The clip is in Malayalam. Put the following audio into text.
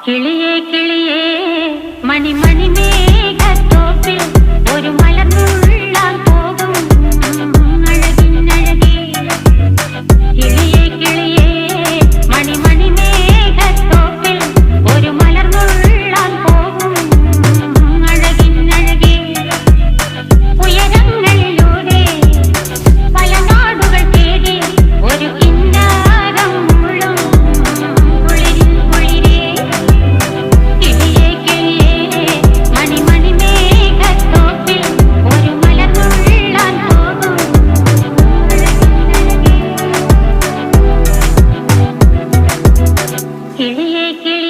കിളിയേ കിളിയേ മണിമണി മേഘത്തോപ്പിൽ ഒരു മലർന്നുള്ളാൻ പോകും അഴകിനഴകേ. കിളിയേ കിളിയേ മണിമണി മേഘത്തോപ്പിൽ ഒരു മലർന്നുള്ളാൻ പോകും അഴകിനഴകേ. ഉയരങ്ങളിലൂടെ പല നാടുകൾ തേടി ഒരു കിന്നാരം മുഴും കുളിരിൻ കുളിരേ. കിളിയേ കിളിയേ മണിമണി മേഘത്തോപ്പിൽ ഒരു മലർന്നുള്ളാൻ പോകും അഴകിനഴകേ. കിളിയേ കിളിയേ